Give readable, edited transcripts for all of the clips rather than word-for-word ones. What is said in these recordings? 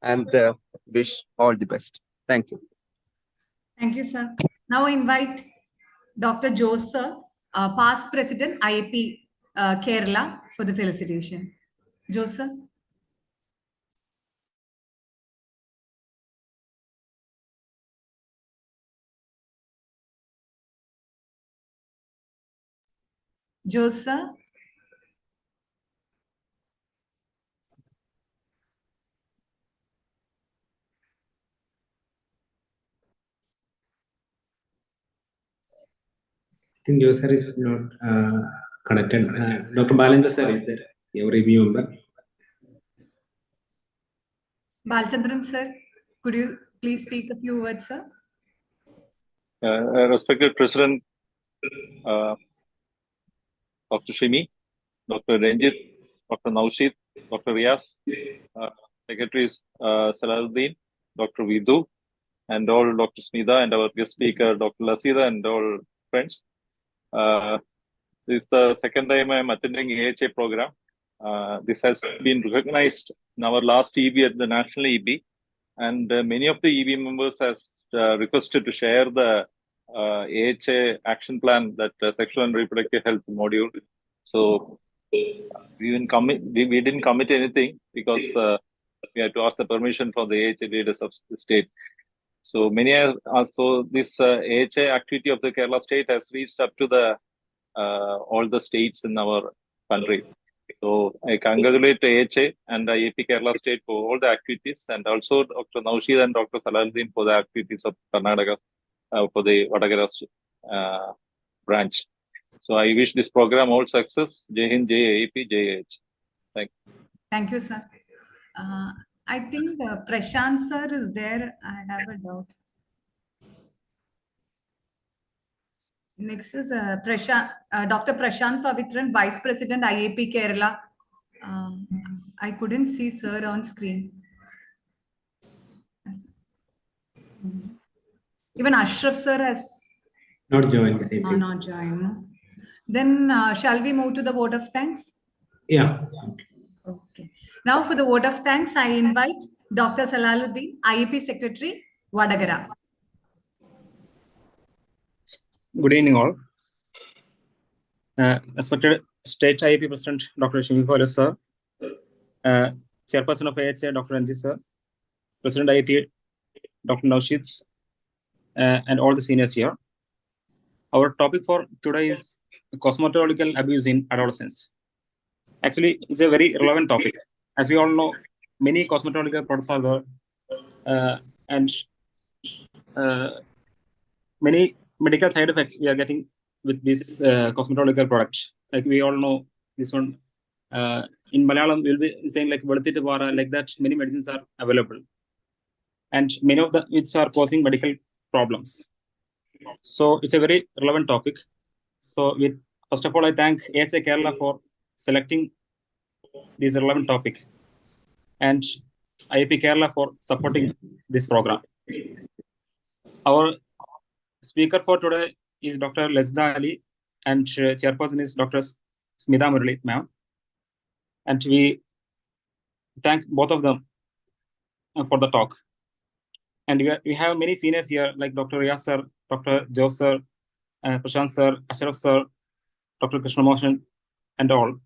and wish all the best. Thank you. Thank you, sir. Now I invite Dr. Jose, sir, past President IAP Kerala, for the felicitation. Jose, sir. Jose, sir. I think user is not connected. Dr. Balendra sir is there. Your review member. Balchandran sir, could you please speak a few words, sir? Respected President, Dr. Shimi, Dr. Ranjit, Dr. Naushid, Dr. Riaz, Secretaries Salaluddin, Dr. Vidu, and all Dr. Smita, and our guest speaker, Dr. Lasida, and all friends. This is the second time I am attending AHA program. This has been recognized in our last EB at the National EB, and many of the EB members has requested to share the AHA action plan, that sexual and reproductive health module. So we didn't commit anything because we had to ask the permission from the AHA leaders of the state. So this AHA activity of the Kerala state has reached up to the all the states in our country. So I congratulate AHA and IAP Kerala state for all the activities, and also Dr. Naushid and Dr. Salaluddin for the activities of Karnataka for the Vadagara branch. So I wish this program all success. Jai Hind, Jai IAP, Jai AHA. Thank you. Thank you, sir. I think Prashant sir is there. I have a doubt. Next is Dr. Prashant Pavitran, Vice President, IAP Kerala. I couldn't see sir on screen. Even Ashraf sir has not joined. Not joined. Then shall we move to the vote of thanks? Yeah. Okay. Now for the vote of thanks, I invite Dr. Salaluddin, IAP Secretary, Vadagara. Good evening, all. Respected State IAP President Dr. Shimi sir, Chairperson of AHA Dr. Ranjit sir, President IAP Dr. Naushid, and all the seniors here. Our topic for today is cosmetological abuse in adolescents. Actually, it's a very relevant topic. As we all know, many cosmetological products are there, and many medical side effects we are getting with this cosmetological product. Like we all know, this one in Malayalam we'll be saying like Veluthittu Vara, like that. Many medicines are available, and many of them which are causing medical problems. So it's a very relevant topic. So first of all, I thank AHA Kerala for selecting this relevant topic, and IAP Kerala for supporting this program. Our speaker for today is Dr. Lesda Ali, and chairperson is Dr. Smita Murali, ma'am. And we thank both of them for the talk. And we have many seniors here, like Dr. Riaz sir, Dr. Jose sir, Prashant sir, Ashraf sir, Dr. Krishnamoshan, and all.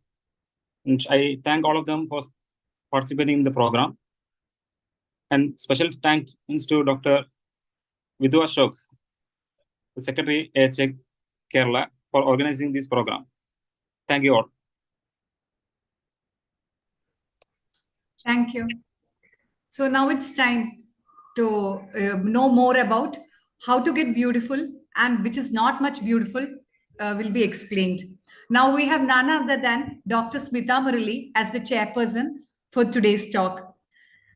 And I thank all of them for participating in the program. And special thanks to Dr. Vidu Ashok, the Secretary AHA Kerala, for organizing this program. Thank you all. Thank you. So now it's time to know more about how to get beautiful, and which is not much beautiful will be explained. Now we have none other than Dr. Smita Murali as the chairperson for today's talk.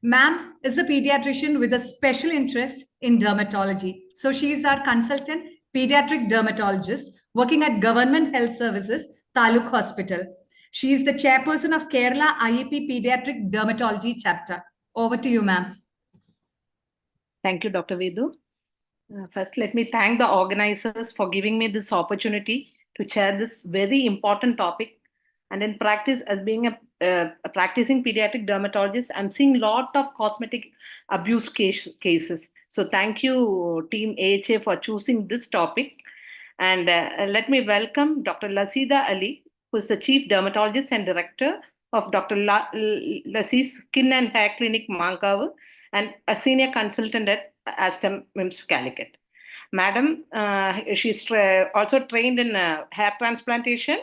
Ma'am is a pediatrician with a special interest in dermatology. So she is our consultant pediatric dermatologist working at Government Health Services, Taluk Hospital. She is the chairperson of Kerala IAP Pediatric Dermatology Chapter. Over to you, ma'am. Thank you, Dr. Vidu. First, let me thank the organizers for giving me this opportunity to share this very important topic And in practice, as being a practicing pediatric dermatologist, I'm seeing a lot of cosmetic abuse cases. So thank you, Team AHA, for choosing this topic. And let me welcome Dr. Lasida Ali, who is the Chief Dermatologist and Director of Dr. Lassie's Skin and Hair Clinic, Mankavu, and a Senior Consultant at Aston MIMS Calicut. Madam, she's also trained in hair transplantation,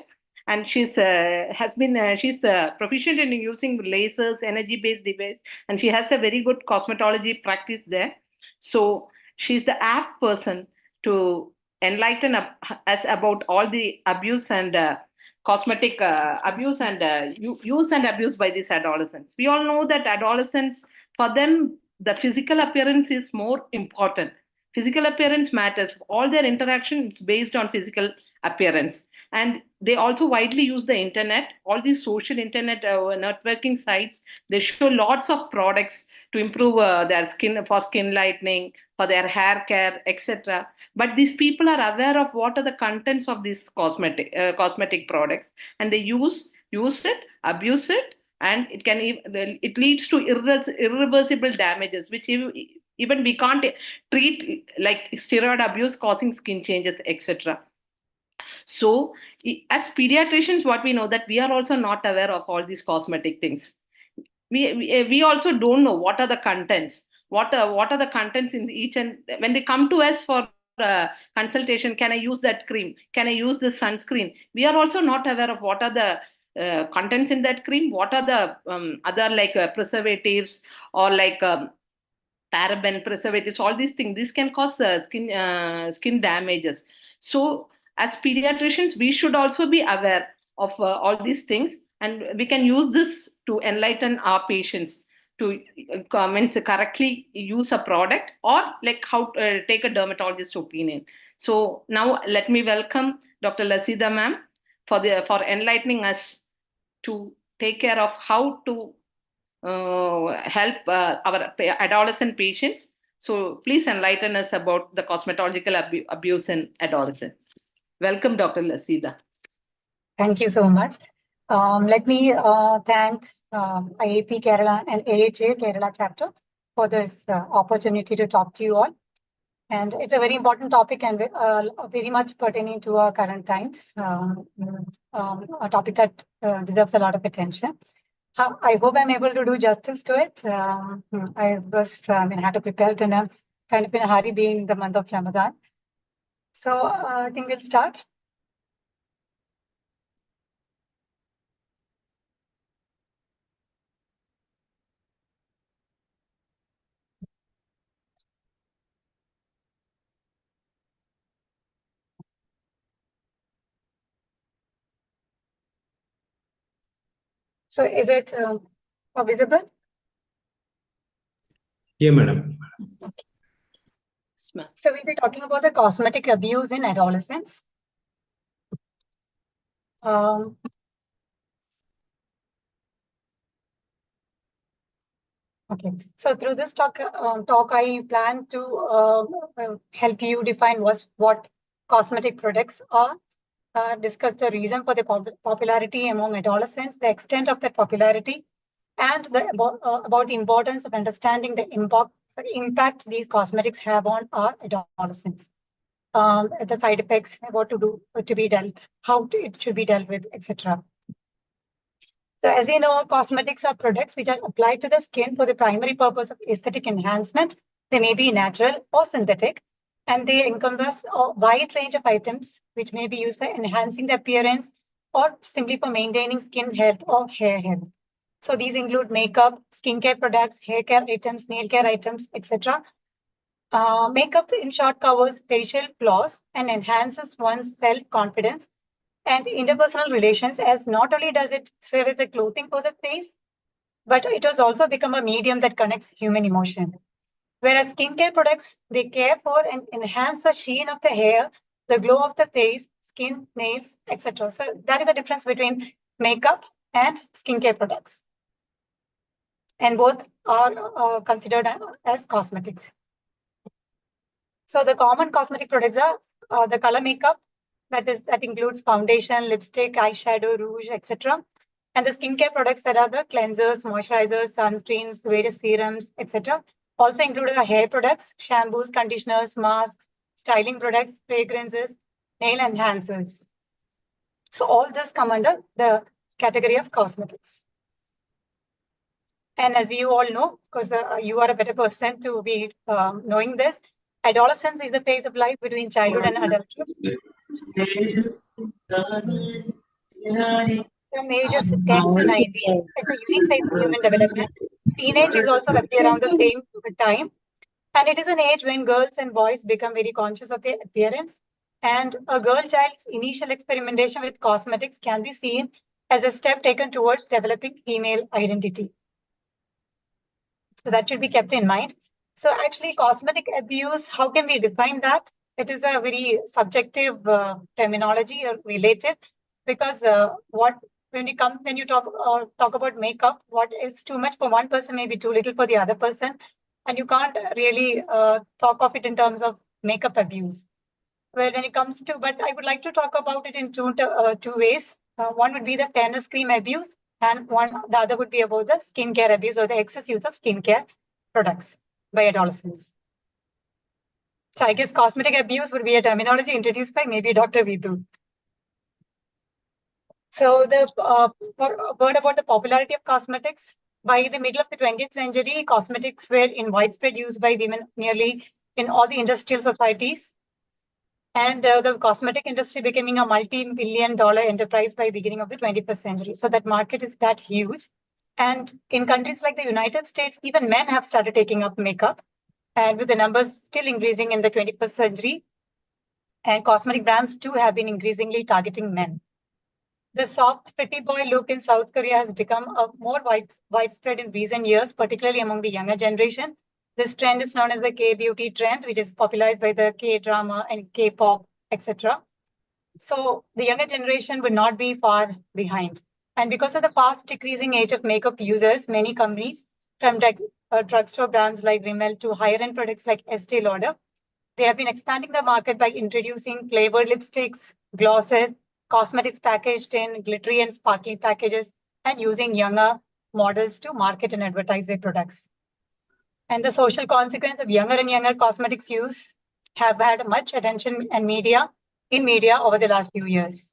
and she's proficient in using lasers, energy-based device, and she has a very good cosmetology practice there. So she's the apt person to enlighten us about all the abuse and cosmetic abuse and use and abuse by these adolescents. We all know that adolescents, for them, the physical appearance is more important. Physical appearance matters. All their interaction is based on physical appearance. And they also widely use the internet, all these social internet networking sites. They show lots of products to improve their skin, for skin lightening, for their hair care, etc. But these people are aware of what are the contents of these cosmetic products, and they use it, abuse it, and it leads to irreversible damages, which even we can't treat, like steroid abuse causing skin changes, etc. So as pediatricians, what we know that we are also not aware of all these cosmetic things. We also don't know what are the contents, what are the contents in each, and when they come to us for consultation, can I use that cream, can I use this sunscreen, we are also not aware of what are the contents in that cream, what are the other like preservatives or like paraben preservatives, all these things. This can cause skin damages. So as pediatricians, we should also be aware of all these things, and we can use this to enlighten our patients to correctly use a product, or like how to take a dermatologist opinion. So now let me welcome Dr. Lasida ma'am for enlightening us to take care of how to help our adolescent patients. So please enlighten us about the cosmetological abuse in adolescents. Welcome, Dr. Lasida. Thank you so much. Let me thank IAP Kerala and AHA Kerala chapter for this opportunity to talk to you all. And it's a very important topic and very much pertaining to our current times, a topic that deserves a lot of attention. I hope I'm able to do justice to it. I had to prepare it in a kind of in a hurry, being the month of Ramadan. So I think we'll start. So is it visible? Yeah, madam. So we'll be talking about the cosmetic abuse in adolescents. Okay, so through this talk, I plan to help you define what cosmetic products are, discuss the reason for the popularity among adolescents, the extent of that popularity, and about the importance of understanding the impact these cosmetics have on our adolescents, the side effects, what to do to be dealt, how it should be dealt with, etc. So as we know, cosmetics are products which are applied to the skin for the primary purpose of aesthetic enhancement. They may be natural or synthetic, and they encompass a wide range of items which may be used for enhancing the appearance or simply for maintaining skin health or hair health. So these include makeup, skincare products, hair care items, nail care items, etc. Makeup, in short, covers facial flaws and enhances one's self-confidence and interpersonal relations, as not only does it serve as a clothing for the face, but it has also become a medium that connects human emotion. Whereas skincare products, they care for and enhance the sheen of the hair, the glow of the face, skin, nails, etc. So that is the difference between makeup and skincare products. And both are considered as cosmetics. So the common cosmetic products are the color makeup, That includes foundation, lipstick, eyeshadow, rouge, etc. And the skincare products that are the cleansers, moisturizers, sunscreens, various serums, etc. Also included are hair products, shampoos, conditioners, masks, styling products, fragrances, nail enhancers. So all this come under the category of cosmetics. And as you all know, because you are a better person to be knowing this, adolescence is the phase of life between childhood and adulthood. From ages 10 to 19, it's a unique phase of human development. Teenage is also roughly around the same time. And it is an age when girls and boys become very conscious of their appearance. And a girl child's initial experimentation with cosmetics can be seen as a step taken towards developing female identity. So that should be kept in mind. So actually, cosmetic abuse, how can we define that? It is a very subjective terminology or relative, because when you talk about makeup, what is too much for one person may be too little for the other person, and you can't really talk of it in terms of makeup abuse. Well, when it comes to, but I would like to talk about it in two ways. One would be the fairness cream abuse, and the other would be about the skincare abuse or the excess use of skincare products by adolescents. So I guess cosmetic abuse would be a terminology introduced by maybe Dr. Vidhu. So the word about the popularity of cosmetics. By the middle of the 20th century, cosmetics were in widespread use by women nearly in all the industrial societies. And the cosmetic industry becoming a multi-billion-dollar enterprise by beginning of the 21st century. So that market is that huge. And in countries like the United States, even men have started taking up makeup, and with the numbers still increasing in the 21st century. And cosmetic brands too have been increasingly targeting men. The soft, pretty boy look in South Korea has become a more widespread in recent years, particularly among the younger generation. This trend is known as the K-beauty trend, which is popularized by the K-drama and K-pop, etc. So the younger generation would not be far behind. And because of the fast decreasing age of makeup users, many companies, from drugstore brands like Rimmel to higher-end products like Estee Lauder, they have been expanding the market by introducing flavored lipsticks, glosses, cosmetics packaged in glittery and sparkly packages, and using younger models to market and advertise their products. And the social consequence of younger and younger cosmetics use have had much attention and media over the last few years.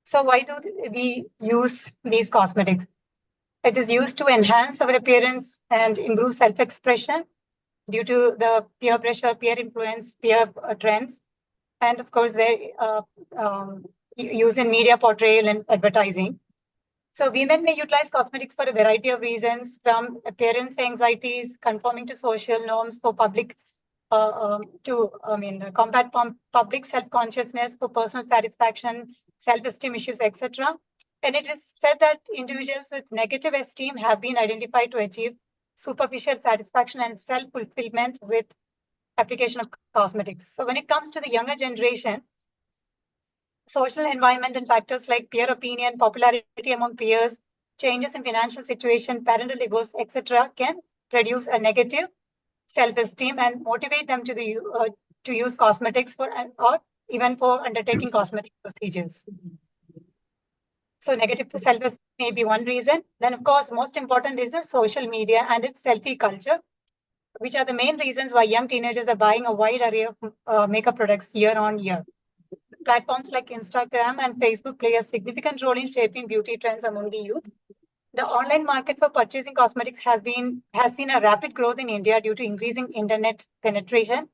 So why do we use these cosmetics? It is used to enhance our appearance and improve self-expression due to the peer pressure, peer influence, peer trends. And of course, they use in media portrayal and advertising. So women may utilize cosmetics for a variety of reasons, from appearance anxieties, conforming to social norms for public, combat public self-consciousness, for personal satisfaction, self-esteem issues, etc. And it is said that individuals with negative esteem have been identified to achieve superficial satisfaction and self-fulfillment with application of cosmetics. So when it comes to the younger generation, social environment and factors like peer opinion, popularity among peers, changes in financial situation, parental divorce, etc., can produce a negative self-esteem and motivate them to use cosmetics for or even for undertaking cosmetic procedures. So negative self-esteem may be one reason. Then, of course, most important is the social media and its selfie culture, which are the main reasons why young teenagers are buying a wide array of makeup products year on year. Platforms like Instagram and Facebook play a significant role in shaping beauty trends among the youth. The online market for purchasing cosmetics has seen a rapid growth in India due to increasing internet penetration.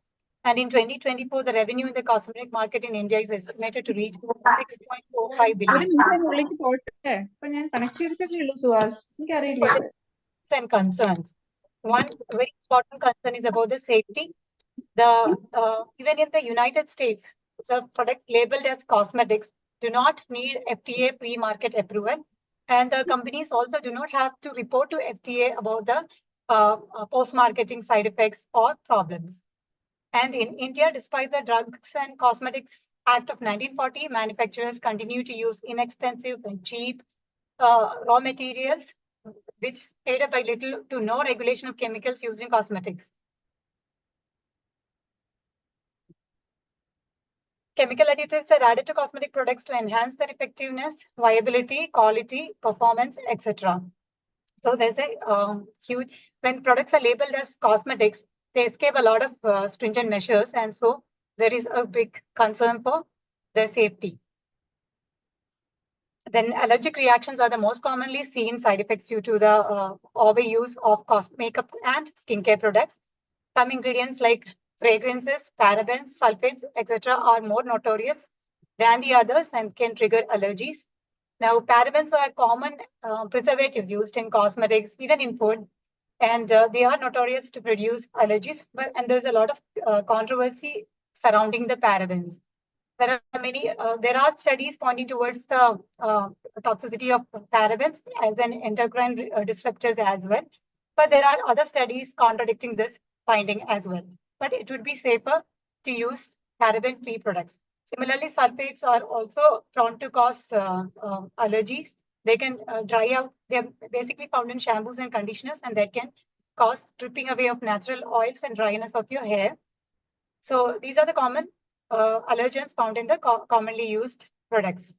And in 2024, the revenue in the cosmetic market in India is estimated to reach 6.45 billion. And concerns. One very important concern is about the safety. Even in the United States, the product labeled as cosmetics do not need FDA pre-market approval, and the companies also do not have to report to FDA about the post-marketing side effects or problems. And in India, despite the Drugs and Cosmetics Act of 1940, manufacturers continue to use inexpensive and cheap raw materials, which aided by little to no regulation of chemicals used in cosmetics. Chemical additives are added to cosmetic products to enhance their effectiveness, viability, quality, performance, etc. So there's a huge, when products are labeled as cosmetics, they escape a lot of stringent measures. And so there is a big concern for their safety. Then allergic reactions are the most commonly seen side effects due to the overuse of makeup and skincare products. Some ingredients like fragrances, parabens, sulfates, etc. are more notorious than the others and can trigger allergies. Now, parabens are common preservatives used in cosmetics, even in food, and they are notorious to produce allergies. And there's a lot of controversy surrounding the parabens. There are studies pointing towards the toxicity of parabens as an endocrine disruptors as well. But there are other studies contradicting this finding as well. But it would be safer to use paraben-free products. Similarly, sulfates are also prone to cause allergies. They can dry out. They're basically found in shampoos and conditioners, and that can cause stripping away of natural oils and dryness of your hair. So these are the common allergens found in the commonly used products.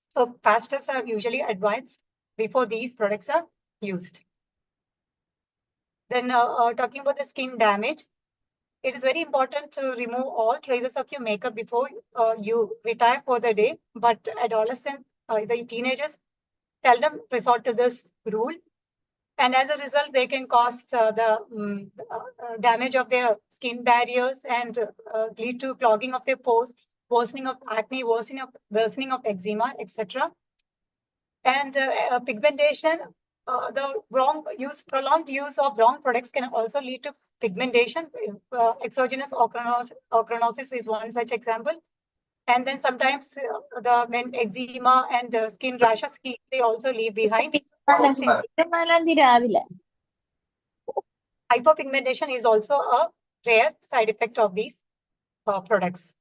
So patch tests are usually advised before these products are used. Then talking about the skin damage, it is very important to remove all traces of your makeup before you retire for the day. But adolescents, the teenagers, seldom resort to this rule. And as a result, they can cause the damage of their skin barriers and lead to clogging of their pores, worsening of acne, worsening of eczema, etc. And pigmentation, the prolonged use of wrong products can also lead to pigmentation. Exogenous ochronosis is one such example. And then sometimes when eczema and skin rashes, they also leave behind. Hyperpigmentation is also a rare side effect of these products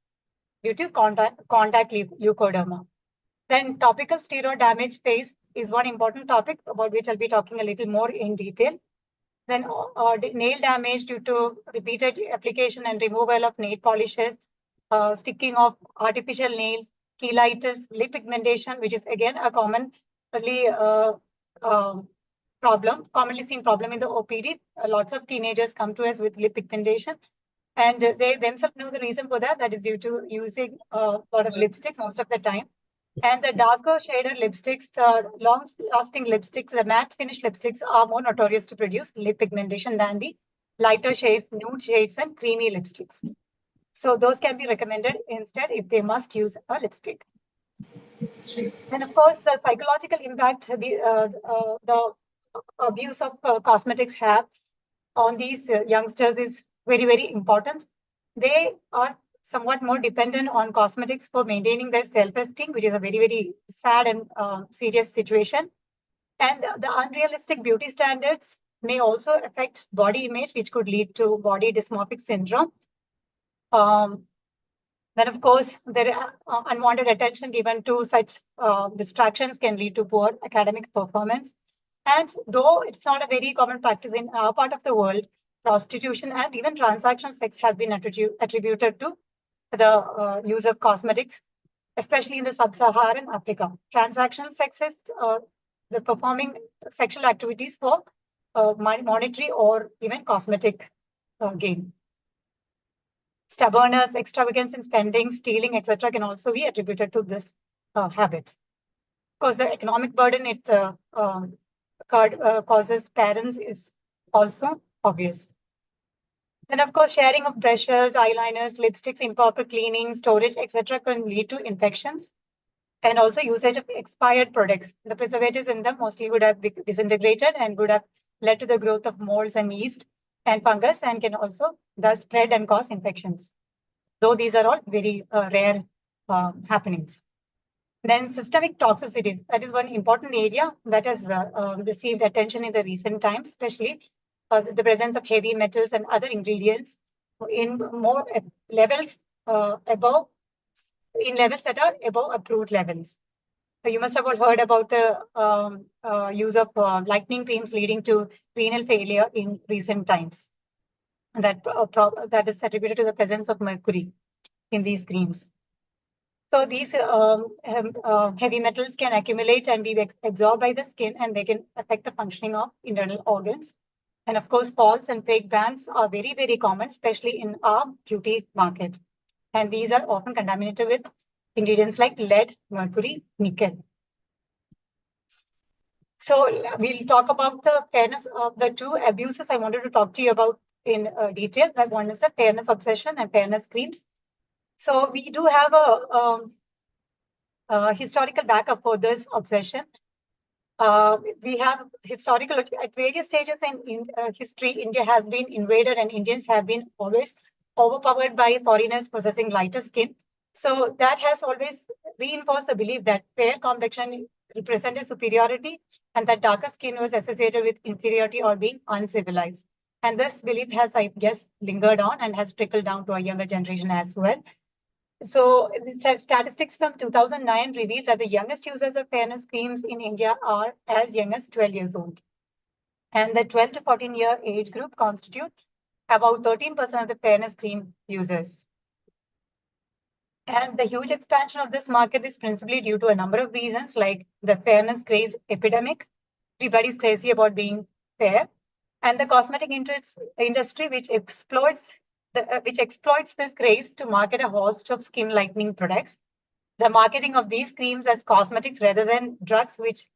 due to contact leukoderma. Then topical steroid damage phase is one important topic about which I'll be talking a little more in detail. Then nail damage due to repeated application and removal of nail polishes, sticking of artificial nails, cheilitis, lip pigmentation, which is again a commonly seen problem in the OPD. Lots of teenagers come to us with lip pigmentation, and they themselves know the reason for that. That is due to using a lot of lipstick most of the time. And the darker shaded lipsticks, the long-lasting lipsticks, the matte finish lipsticks are more notorious to produce lip pigmentation than the lighter shades, nude shades, and creamy lipsticks. So those can be recommended instead if they must use a lipstick. And of course, the psychological impact the abuse of cosmetics have on these youngsters is very, very important. They are somewhat more dependent on cosmetics for maintaining their self-esteem, which is a very, very sad and serious situation. And the unrealistic beauty standards may also affect body image, which could lead to body dysmorphic syndrome. Then, of course, there unwanted attention given to such distractions can lead to poor academic performance. And though it's not a very common practice in our part of the world, prostitution and even transactional sex has been attributed to the use of cosmetics, especially in the sub-Saharan Africa. Transactional sex is the performing sexual activities for monetary or even cosmetic gain. Stubbornness, extravagance in spending, stealing, etc. can also be attributed to this habit. Of course, the economic burden it causes parents is also obvious. Then, of course, sharing of brushes, eyeliners, lipsticks, improper cleaning, storage, etc. can lead to infections. And also usage of expired products. The preservatives in them mostly would have been disintegrated and would have led to the growth of molds and yeast and fungus and can also thus spread and cause infections. Though these are all very rare happenings. Then systemic toxicity, that is one important area that has received attention in the recent times, especially the presence of heavy metals and other ingredients in more levels above, in levels that are above approved levels. So you must have all heard about the use of lightning creams leading to renal failure in recent times. That is attributed to the presence of mercury in these creams. So these heavy metals can accumulate and be absorbed by the skin, and they can affect the functioning of internal organs. And of course, false and fake brands are very, very common, especially in our beauty market. And these are often contaminated with ingredients like lead, mercury, nickel. So we'll talk about the fairness of the two abuses I wanted to talk to you about in detail. That one is the fairness obsession and fairness creams. So we do have a historical backup for this obsession. We have historical at various stages in history. India has been invaded, and Indians have been always overpowered by foreigners possessing lighter skin. So that has always reinforced the belief that fair complexion represented superiority, and that darker skin was associated with inferiority or being uncivilized. And this belief has, I guess, lingered on and has trickled down to a younger generation as well. So statistics from 2009 reveal that the youngest users of fairness creams in India are as young as 12 years old. And the 12 to 14-year age group constitute about 13% of the fairness cream users. And the huge expansion of this market is principally due to a number of reasons, like the fairness craze epidemic. Everybody's crazy about being fair. And the cosmetic industry, which exploits this craze to market a host of skin lightening products. The marketing of these creams as cosmetics rather than drugs, which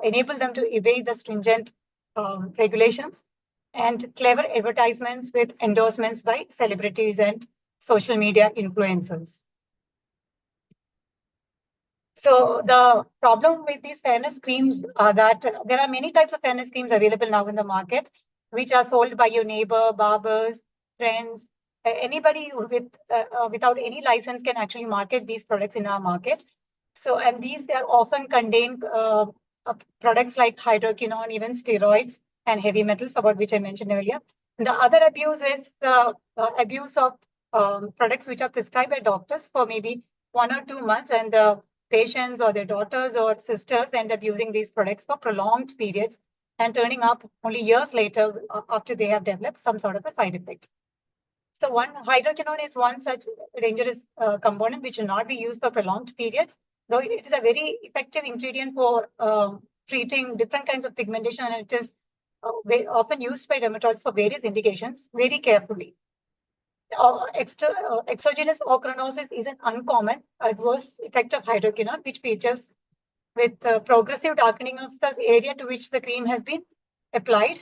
enable them to evade the stringent regulations, and clever advertisements with endorsements by celebrities and social media influencers. So the problem with these fairness creams are that there are many types of fairness creams available now in the market, which are sold by your neighbor, barbers, friends. Anybody without any license can actually market these products in our market. So, and these are often contain products like hydroquinone, even steroids and heavy metals, about which I mentioned earlier. And the other abuse is the abuse of products which are prescribed by doctors for maybe 1 or 2 months, and the patients or their daughters or sisters end up using these products for prolonged periods and turning up only years later after they have developed some sort of a side effect. So hydroquinone is one such dangerous component which should not be used for prolonged periods, though it is a very effective ingredient for treating different kinds of pigmentation, and it is often used by dermatologists for various indications very carefully. Exogenous ochronosis is an uncommon adverse effect of hydroquinone, which features with progressive darkening of the area to which the cream has been applied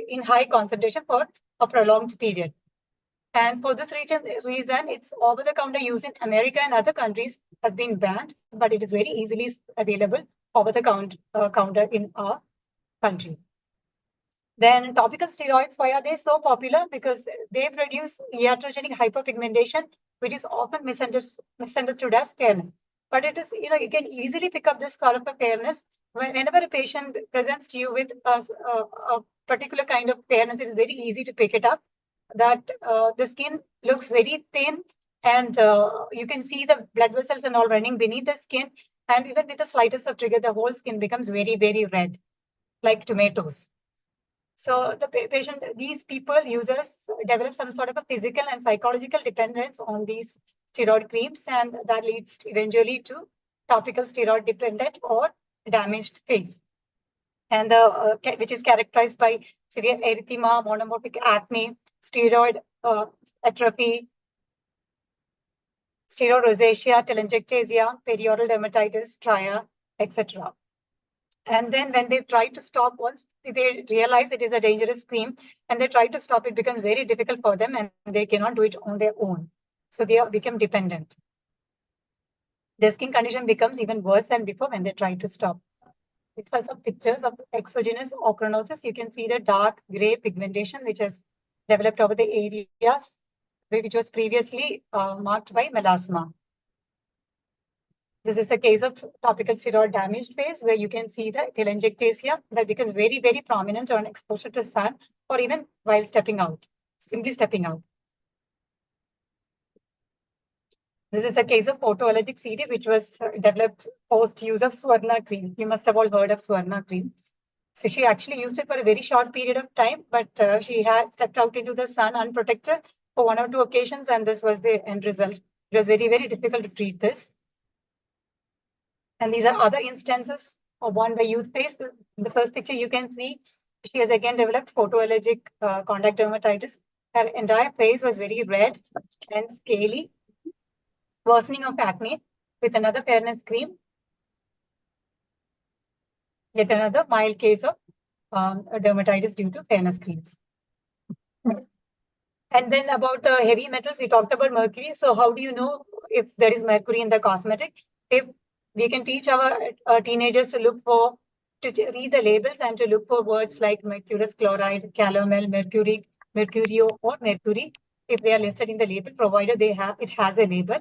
in high concentration for a prolonged period. And for this reason, its over-the-counter use in America and other countries has been banned, but it is very easily available over-the-counter in our country. Then topical steroids, why are they so popular? Because they produce iatrogenic hyperpigmentation, which is often misunderstood as fairness. But it is, you can easily pick up this sort of a fairness whenever a patient presents to you with a particular kind of fairness. It is very easy to pick it up. That the skin looks very thin, and you can see the blood vessels and all running beneath the skin. And even with the slightest of trigger, the whole skin becomes very, very red, like tomatoes. So these users develop some sort of a physical and psychological dependence on these steroid creams, and that leads eventually to topical steroid dependent or damaged face, and which is characterized by severe erythema, monomorphic acne, steroid atrophy, steroid rosacea, telangiectasia, perioral dermatitis, tria, etc. And then when they try to stop, once they realize it is a dangerous cream and they try to stop, it becomes very difficult for them and they cannot do it on their own. So they become dependent. Their skin condition becomes even worse than before when they try to stop. These are some pictures of exogenous ochronosis. You can see the dark gray pigmentation which has developed over the areas which was previously marked by melasma. This is a case of topical steroid damaged face where you can see the telangiectasia that becomes very, very prominent on exposure to sun or even while stepping out, simply stepping out. This is a case of photoallergic CD which was developed post use of Swarna cream. You must have all heard of Swarna cream. So she actually used it for a very short period of time, but she had stepped out into the sun unprotected for 1 or 2 occasions, and this was the end result. It was very, very difficult to treat this. And these are other instances of one by youth face. In the first picture, you can see she has again developed photoallergic contact dermatitis. Her entire face was very red and scaly, worsening of acne with another fairness cream. Yet another mild case of dermatitis due to fairness creams. And then about the heavy metals, we talked about mercury. So how do you know if there is mercury in the cosmetic? If we can teach our teenagers to look for, to read the labels and to look for words like mercurous chloride, calomel, mercury, mercurio, or mercury, if they are listed in the label, provided it has a label.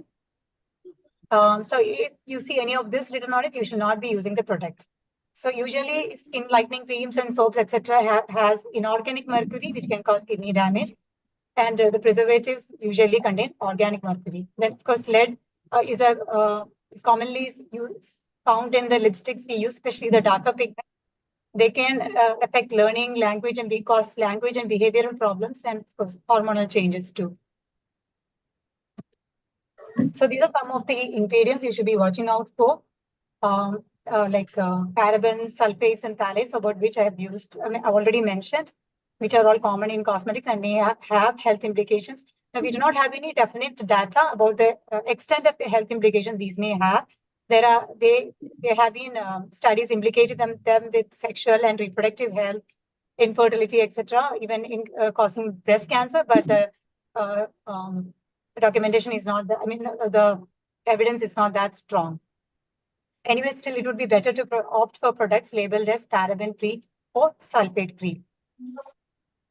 So if you see any of this written on it, you should not be using the product. So usually skin lightening creams and soaps, etc., has inorganic mercury, which can cause kidney damage. And the preservatives usually contain organic mercury. Then, of course, lead is commonly found in the lipsticks we use, especially the darker pigment. They can affect learning, language, and cause language and behavioral problems, and of course, hormonal changes too. So these are some of the ingredients you should be watching out for, like parabens, sulfates, and phthalates, about which I already mentioned, which are all common in cosmetics and may have health implications. Now, we do not have any definite data about the extent of the health implications these may have. There have been studies implicated them with sexual and reproductive health, infertility, etc., even in causing breast cancer. But the documentation is not the evidence is not that strong. Anyway, still, it would be better to opt for products labeled as paraben-free or sulfate-free.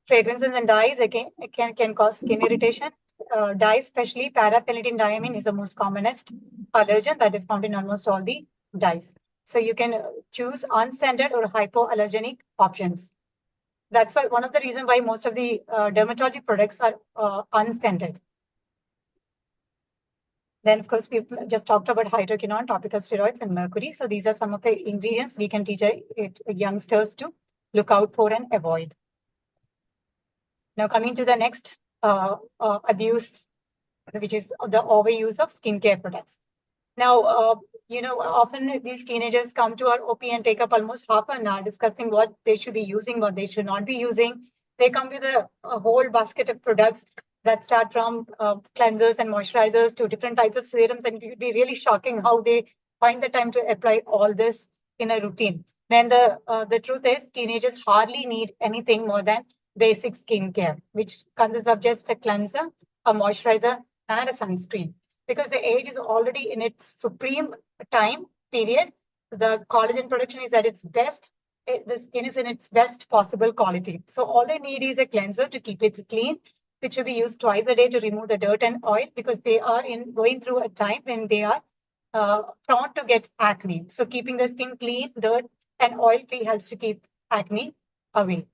Fragrances and dyes again can cause skin irritation. Dyes, especially paraphenylene diamine, is the most commonest allergen that is found in almost all the dyes. So you can choose unscented or hypoallergenic options. That's why one of the reasons why most of the dermatology products are unscented. Then, of course, we've just talked about hydroquinone, topical steroids, and mercury. So these are some of the ingredients we can teach youngsters to look out for and avoid. Now, coming to the next abuse, which is the overuse of skincare products. Now, often these teenagers come to our OP and take up almost half an hour discussing what they should be using, what they should not be using. They come with a whole basket of products that start from cleansers and moisturizers to different types of serums, and it would be really shocking how they find the time to apply all this in a routine. When the truth is, teenagers hardly need anything more than basic skincare, which consists of just a cleanser, a moisturizer, and a sunscreen. Because the age is already in its supreme time period, the collagen production is at its best. The skin is in its best possible quality. So all they need is a cleanser to keep it clean, which should be used twice a day to remove the dirt and oil, because they are going through a time when they are prone to get acne. So keeping the skin clean, dirt, and oil-free helps to keep acne away.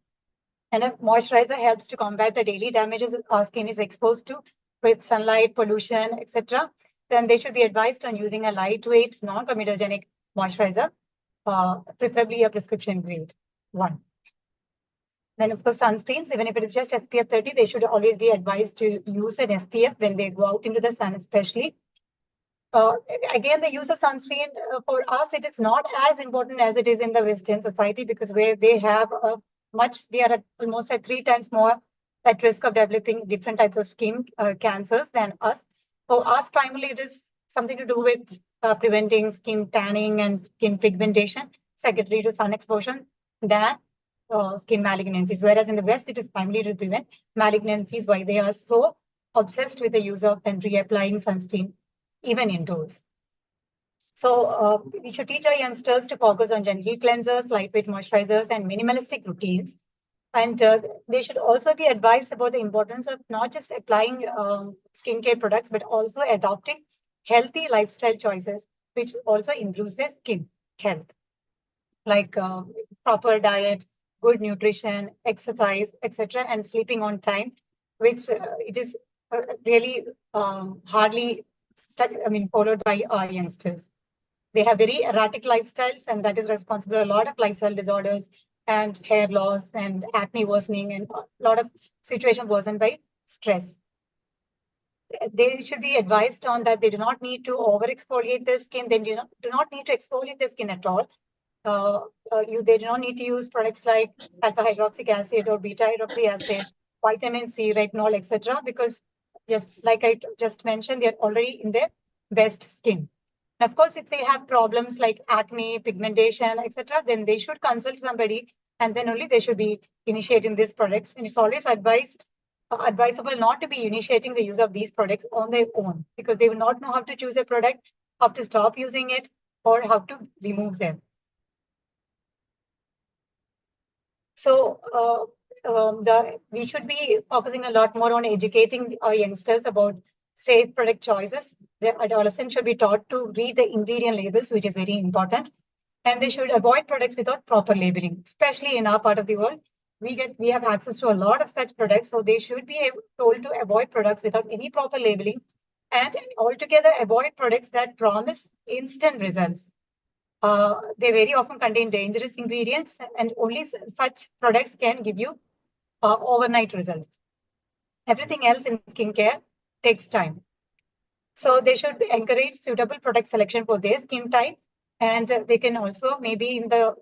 And a moisturizer helps to combat the daily damages our skin is exposed to with sunlight, pollution, etc. Then they should be advised on using a lightweight, non-comedogenic moisturizer, preferably a prescription grade 1. Then, of course, sunscreens, even if it is just SPF 30, they should always be advised to use an SPF when they go out into the sun, especially. Again, the use of sunscreen, for us, it is not as important as it is in the Western society, because where they have they are almost at 3 times more at risk of developing different types of skin cancers than us. For us, primarily, it is something to do with preventing skin tanning and skin pigmentation secondary to sun exposure than skin malignancies. Whereas in the West, it is primarily to prevent malignancies, why they are so obsessed with the use of and reapplying sunscreen, even indoors. So we should teach our youngsters to focus on gentle cleansers, lightweight moisturizers, and minimalistic routines. And they should also be advised about the importance of not just applying skincare products, but also adopting healthy lifestyle choices, which also improves their skin health, like proper diet, good nutrition, exercise, etc., and sleeping on time, which it is really hardly followed by our youngsters. They have very erratic lifestyles, and that is responsible for a lot of lifestyle disorders and hair loss and acne worsening, and a lot of situations worsened by stress. they should be advised on that they do not need to over exfoliate their skin. They do not need to exfoliate their skin at all. They do not need to use products like alpha hydroxy acid or beta hydroxy acid, vitamin C, retinol, etc. Because just like I just mentioned, they're already in their best skin. Of course, if they have problems like acne, pigmentation, etc., then they should consult somebody, and then only they should be initiating these products. And it's always advisable not to be initiating the use of these products on their own, because they will not know how to choose a product, how to stop using it, or how to remove them. So we should be focusing a lot more on educating our youngsters about safe product choices. The adolescents should be taught to read the ingredient labels, which is very important. And they should avoid products without proper labeling, especially in our part of the world. We have access to a lot of such products, so they should be told to avoid products without any proper labeling, and altogether avoid products that promise instant results. They very often contain dangerous ingredients, and only such products can give you overnight results. Everything else in skincare takes time. So they should encourage suitable product selection for their skin type. And they can also, maybe in the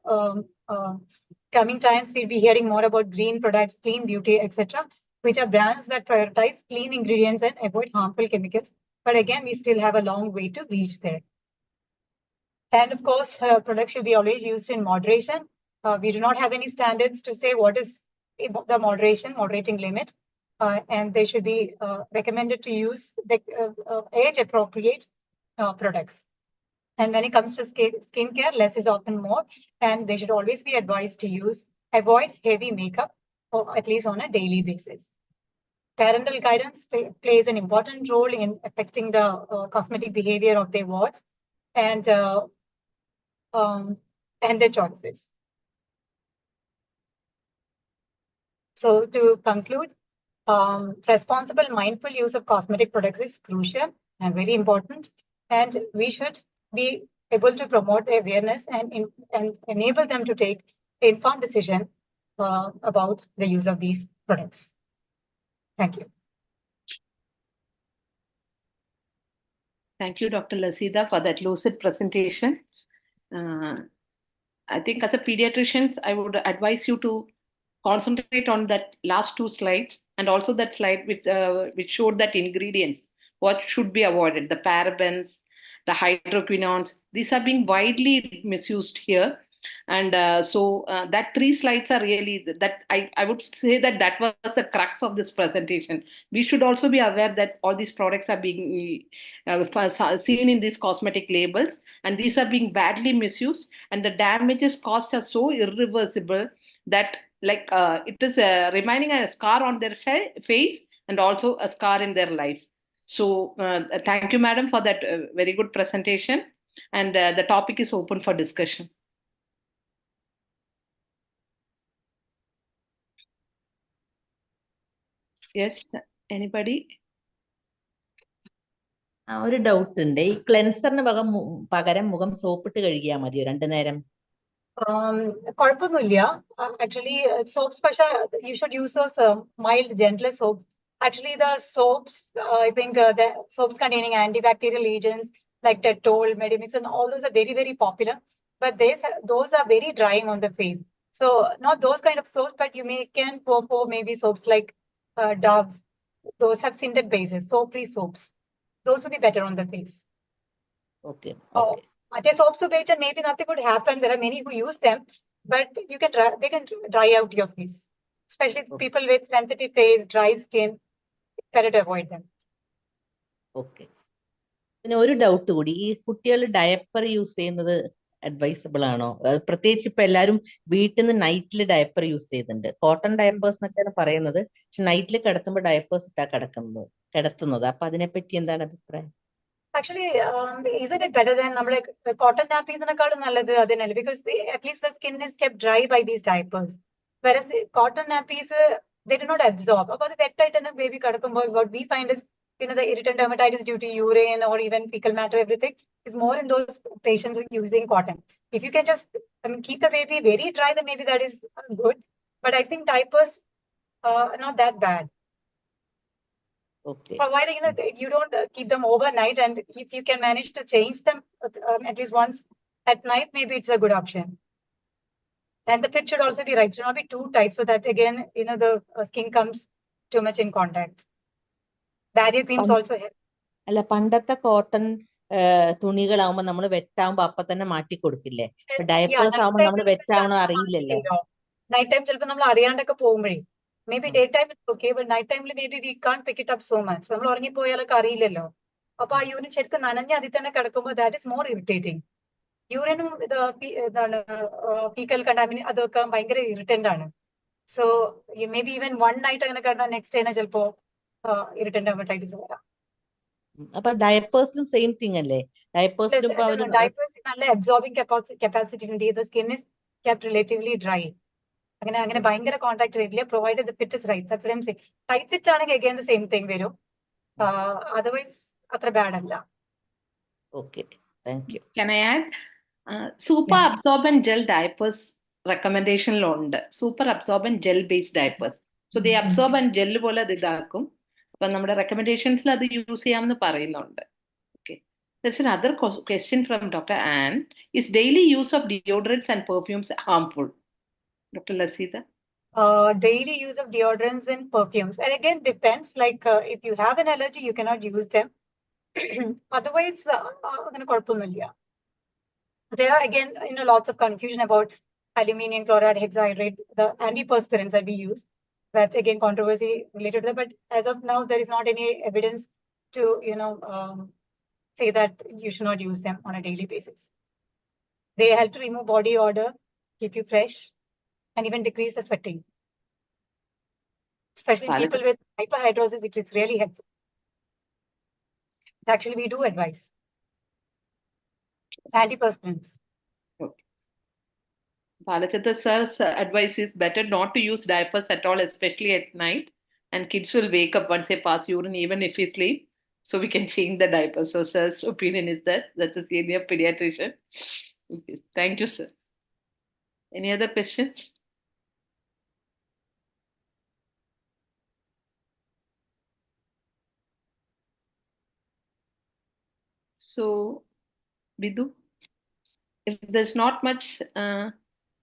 coming times, we'll be hearing more about green products, clean beauty, etc., which are brands that prioritize clean ingredients and avoid harmful chemicals. But again, we still have a long way to reach there. And of course, products should be always used in moderation. We do not have any standards to say what is the moderating limit. And they should be recommended to use the age-appropriate products. And when it comes to skincare, less is often more. And they should always be advised to avoid heavy makeup, or at least on a daily basis. Parental guidance plays an important role in affecting the cosmetic behavior of their wards and their choices. So to conclude, responsible, mindful use of cosmetic products is crucial and very important, and we should be able to promote the awareness and enable them to take informed decision about the use of these products. Thank you. Thank you, Dr. Lasida, for that lucid presentation. I think as a pediatricians, I would advise you to concentrate on that last two slides, and also that slide which showed that ingredients, what should be avoided, the parabens, the hydroquinones. These are being widely misused here. And so that three slides are really, that I would say that was the crux of this presentation. We should also be aware that all these products are being seen in these cosmetic labels, and these are being badly misused, and the damages caused are so irreversible that it is remaining a scar on their face and also a scar in their life. So thank you, madam, for that very good presentation. And the topic is open for discussion. Yes, anybody? ഒരു doubt ഉണ്ട്. ഈ ക്ലെൻസറിന് പകരം മുഖം സോപ്പിട്ട് കഴുകിയാൽ മതിയോ 2 നേരം? കുഴപ്പമൊന്നുമില്ല. Actually, soaps, you should use those mild, gentler soaps. Actually, the soaps, I think the soaps containing antibacterial agents like Dettol, Medimix, and all those are very, very popular. But those are very drying on the face. So not those kind of soaps, but you can go for maybe soaps like Dove. Those have scented bases, soap-free soaps. Those would be better on the face. Okay. Soaps to better, maybe nothing would happen. There are many who use them, but they can dry out your face, especially people with sensitive face, dry skin. Better to avoid them. Okay. പിന്നെ ഒരു doubt കൂടി, ഈ കുട്ടികൾ diaper use ചെയ്യുന്നത് advisable ആണോ? പ്രത്യേകിച്ച് ഇപ്പൊ എല്ലാവരും വീട്ടിൽ നിന്ന് നൈറ്റിൽ ഡയപ്പർ യൂസ് ചെയ്യുന്നുണ്ട്. കോട്ടൺ ഡയപ്പേഴ്സ് എന്നൊക്കെയാണ് പറയുന്നത്, പക്ഷെ നൈറ്റിൽ കിടത്തുമ്പോൾ ഡയപ്പേഴ്സ് ഇട്ടാ കിടത്തുന്നത്. അപ്പൊ അതിനെപ്പറ്റി എന്താണ് അഭിപ്രായം? Actually, isn't it better than cotton nappies because at least the skin is kept dry by these diapers. Whereas cotton nappies, they do not absorb. About the wet tight and baby what we find is, the irritant dermatitis due to urine or even fecal matter, everything is more in those patients using cotton. If you can just keep the baby very dry, then maybe that is good. But I think diapers are not that bad. Okay. Providing you don't keep them overnight, and if you can manage to change them at least once at night, maybe it's a good option. And the fit should also be right. It should not be too tight, so that again, the skin comes too much in contact. Barrier creams also help. അല്ല പണ്ടത്തെ cotton തുണികളാവുമ്പോ നമ്മൾ വെറ്റാവുമ്പോ അപ്പൊ തന്നെ മാറ്റി കൊടുക്കില്ലേ? Diapers ആവുമ്പോ നമ്മൾ വെറ്റാവണോ അറിയില്ലല്ലോ. Night time ചിലപ്പോൾ നമ്മൾ അറിയാണ്ടൊക്കെ പോകുമ്പോഴേ may be day time okay, but night ടൈമിൽ may be we can pick it up so much. നമ്മൾ ഉറങ്ങിപ്പോയാലൊക്കെ അറിയില്ലല്ലോ. അപ്പൊ ആ യൂറിൻ ശരിക്കും നനഞ്ഞ് അതിൽ തന്നെ കിടക്കുമ്പോൾ ദാറ്റ് ഇസ് മോർ ഇറിറ്റേറ്റിംഗ്. യൂറിനും എന്താണ് ഫീക്കൽ കണ്ടാമിനി അതൊക്കെ ഭയങ്കര ഇറിറ്റന്റ് ആണ്. So may be even one night അങ്ങനെ കിടന്നാൽ നെക്സ്റ്റ് ഡേനെ ചിലപ്പോ ഇറിറ്റന്റ് ഹെപ്പറ്റൈറ്റിസ് വരാം. അപ്പൊ ഡയപ്പേഴ്സിലും സെയിം തിങ് അല്ലേ? ഡയപ്പേഴ്സിലും ഡയപ്പേഴ്സ് നല്ല അബ്സോർബിംഗ് കപ്പാസിറ്റി ഉണ്ട്. The skin is kept relatively dry. അങ്ങനെ ഭയങ്കര കോൺടാക്ട് വരില്ല, provide the fit is right. That's what I am saying. Tight fit ആണെങ്കിൽ അഗൈൻ ദ സെയിം തിങ് വരും. അതർവൈസ് അത്ര ബാഡ് അല്ല. Okay, thank you. Can I add? Super absorbent gel diapers recommendation ഉണ്ട്. Super absorbent gel based diapers. So the absorbent gel പോലെ അത് ഇതാക്കും. അപ്പൊ നമ്മുടെ റെക്കമെൻഡേഷൻസിൽ അത് യൂസ് ചെയ്യാമെന്ന് പറയുന്നുണ്ട്. Okay. There's another question from Dr. Anne. Is daily use of deodorants and perfumes harmful? Dr. Lasida? Daily use of deodorants and perfumes. And again, depends. Like if you have an allergy, you cannot use them. Otherwise, there are again, lots of confusion about aluminium chloride, hexahydrate, the antiperspirants that we use. That's again controversy related to that. But as of now, there is not any evidence to, say that you should not use them on a daily basis. They help to remove body odor, keep you fresh, and even decrease the sweating. Especially people with hyperhidrosis, it is really helpful. Actually, we do advise antiperspirants. Okay. Balakita sir's advice is better not to use diapers at all, especially at night. And kids will wake up once they pass urine, even if we sleep. So we can change the diaper. So sir's opinion is that. That's a senior pediatrician. Okay. Thank you, sir. Any other questions? So, Bidu, if there's not much,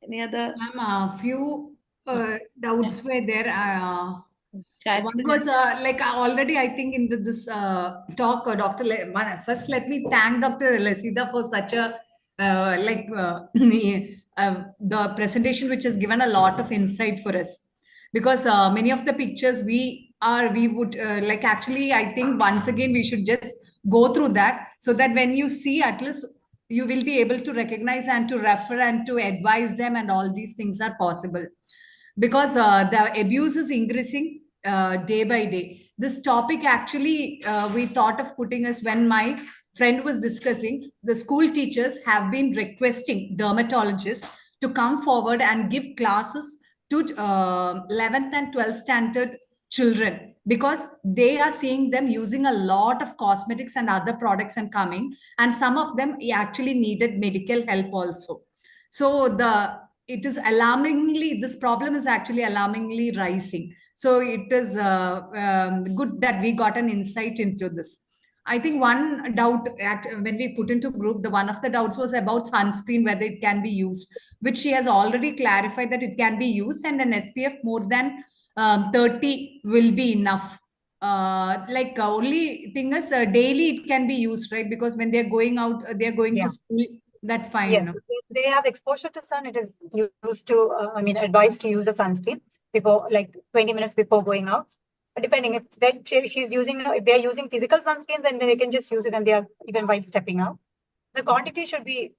any other? Ma'am, a few doubts were there. One was already, I think, in this talk, Dr. First, let me thank Dr. Lasida for such a the presentation, which has given a lot of insight for us. Because many of the pictures we would actually, I think once again we should just go through that, so that when you see, at least you will be able to recognize and to refer and to advise them, and all these things are possible. Because the abuse is increasing day by day. This topic actually we thought of putting us when my friend was discussing. The school teachers have been requesting dermatologists to come forward and give classes to 11th and 12th standard children, because they are seeing them using a lot of cosmetics and other products and coming, and some of them actually needed medical help also. So it is alarmingly, this problem is actually alarmingly rising. So it is good that we got an insight into this. I think one doubt when we put into group, one of the doubts was about sunscreen, whether it can be used, which she has already clarified that it can be used, and an SPF more than 30 will be enough. Only thing is daily it can be used, right? Because when they're going out, they're going to school, that's fine. Yes, if they have exposure to sun, it is used to, advised to use a sunscreen before, 20 minutes before going out. But depending if she's using, if they're using physical sunscreens, then they can just use it when they are, even while stepping out. The quantity should be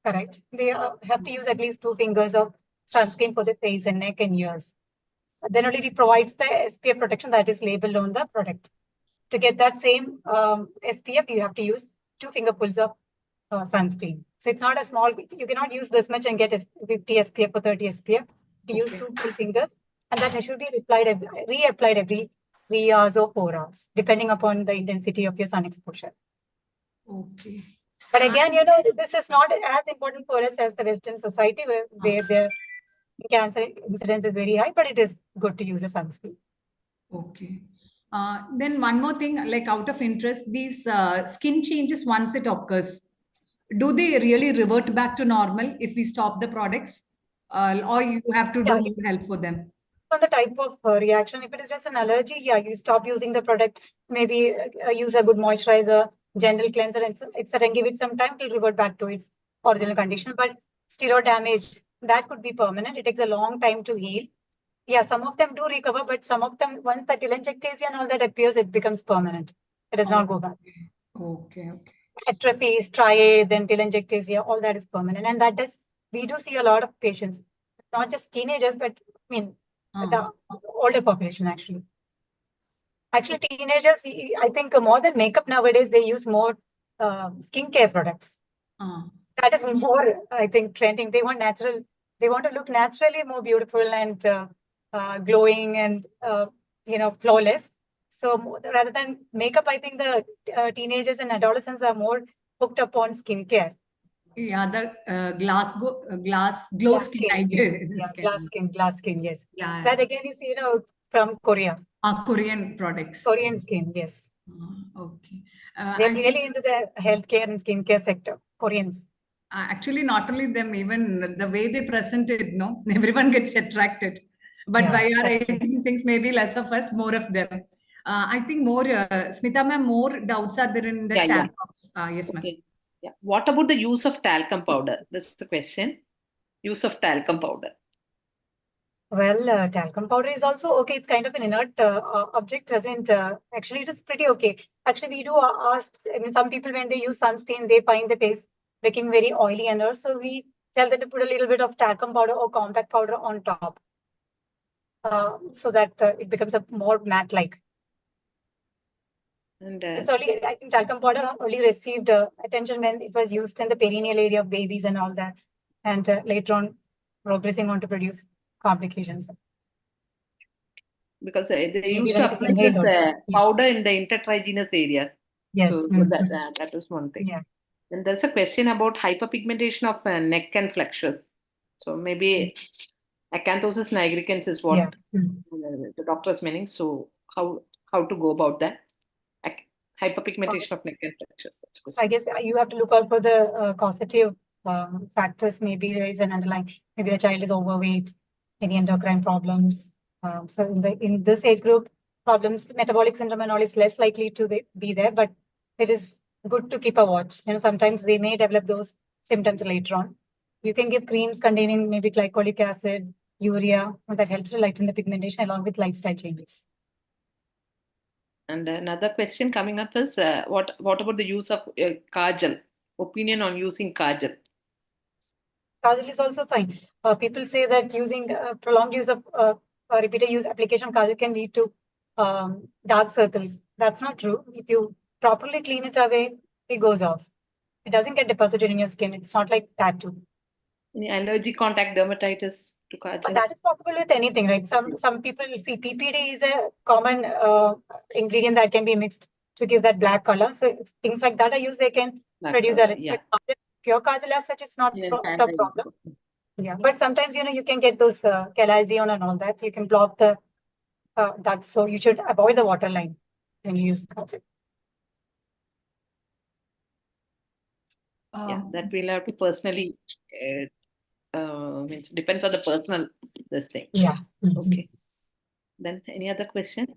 correct. They have to use at least 2 fingers of sunscreen for the face and neck and ears. Then only it provides the SPF protection that is labeled on the product. To get that same SPF, you have to use 2 fingerfuls of sunscreen. So it's not a small, you cannot use this much and get 50 SPF or 30 SPF. To use 2 full fingers, and that should be reapplied every 3 hours or 4 hours, depending upon the intensity of your sun exposure. Okay. But again, this is not as important for us as the Western society, where the cancer incidence is very high, but it is good to use a sunscreen. Okay. Then one more thing, like out of interest, these skin changes once it occurs, do they really revert back to normal if we stop the products, or you have to do Yeah. more help for them? On the type of reaction. If it is just an allergy, yeah, you stop using the product, maybe use a good moisturizer, gentle cleanser, etc., and give it some time to revert back to its original condition. But steroid damage, that could be permanent. It takes a long time to heal. Yeah, some of them do recover, but some of them, once the telangiectasia and all that appears, it becomes permanent. It does not go back. Okay. Atrophy, striae, then telangiectasia, all that is permanent. And that does, we do see a lot of patients, not just teenagers, but I mean, the older population actually. Actually, teenagers, I think more than makeup nowadays, they use more skincare products. That is more, I think, trending. They want natural, they want to look naturally more beautiful and glowing and, flawless. So rather than makeup, I think the teenagers and adolescents are more hooked up on skincare. Yeah, the glass glow skin. Glass skin, yes. Yeah. That again is, from Korea. Korean products. Korean skin, yes. Okay. They're really into the healthcare and skincare sector, Koreans. Actually, not only them, even the way they present it, no, everyone gets attracted. But Yeah, by our that's true. aging things, maybe less of us, more of them. I think more, Smita ma'am, more doubts are there in the Yeah, chat yeah. box. Yes, ma'am. Okay. Yeah. What about the use of talcum powder? This is the question. Use of talcum powder. Well, talcum powder is also okay. It's kind of an inert object, doesn't actually it is pretty okay. Actually, we do ask, I mean, some people when they use sunscreen, they find the face looking very oily and all. So we tell them to put a little bit of talcum powder or compact powder on top, so that it becomes a more matte-like. And It's only, I think talcum powder only received attention when it was used in the perineal area of babies and all that, and later on progressing on to produce complications. because they Maybe used when to it is apply inhaled this also. Yeah. powder in the intertriginous areas. Yes. So Mhm. that is one thing. Yeah. And there's a question about hyperpigmentation of neck and flexures. So maybe acanthosis nigricans is what Yeah. Mhm. the doctor is meaning. So how to go about that? Hyperpigmentation of neck and flexures. That's the So I question. guess you have to look out for the causative factors. Maybe there is an underlying, maybe the child is overweight, any endocrine problems. So in this age group, problems, metabolic syndrome and all is less likely to be there, but it is good to keep a watch. Sometimes they may develop those symptoms later on. You can give creams containing maybe glycolic acid, urea, and that helps to lighten the pigmentation along with lifestyle changes. And another question coming up is what about the use of kajal? Opinion on using kajal? Kajal is also fine. People say that using prolonged use of repeated use application of kajal can lead to dark circles. That's not true. If you properly clean it away, it goes off. It doesn't get deposited in your skin. It's not like tattoo. Any allergic contact dermatitis to kajal? That is possible with anything, right? Some people see PPD is a common ingredient that can be mixed to give that black color. So if things like that are used, they can produce allergy. Yeah. But pure kajal as such is not a problem. Okay. Yeah, but sometimes you can get those chalazion and all that. You can block the ducts, so you should avoid the water line when you use kajal. Yeah, that we'll have to personally. Means depends on the personal this thing. Yeah. Okay. Then any other question?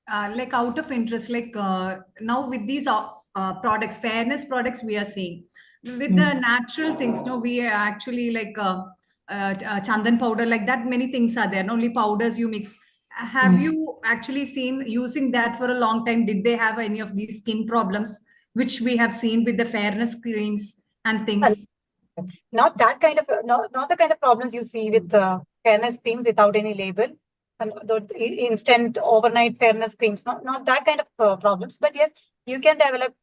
Like out of interest, like now with these products, fairness products, we are seeing with the natural things. No, we are actually like chandan powder, like that. Many things are there. Not only powders you mix. Have you actually seen using that for a long time? Did they have any of these skin problems, which we have seen with the fairness creams and things? Not that kind of not the kind of problems you see with fairness creams without any label. And the instant overnight fairness creams, not that kind of problems. But yes, you can develop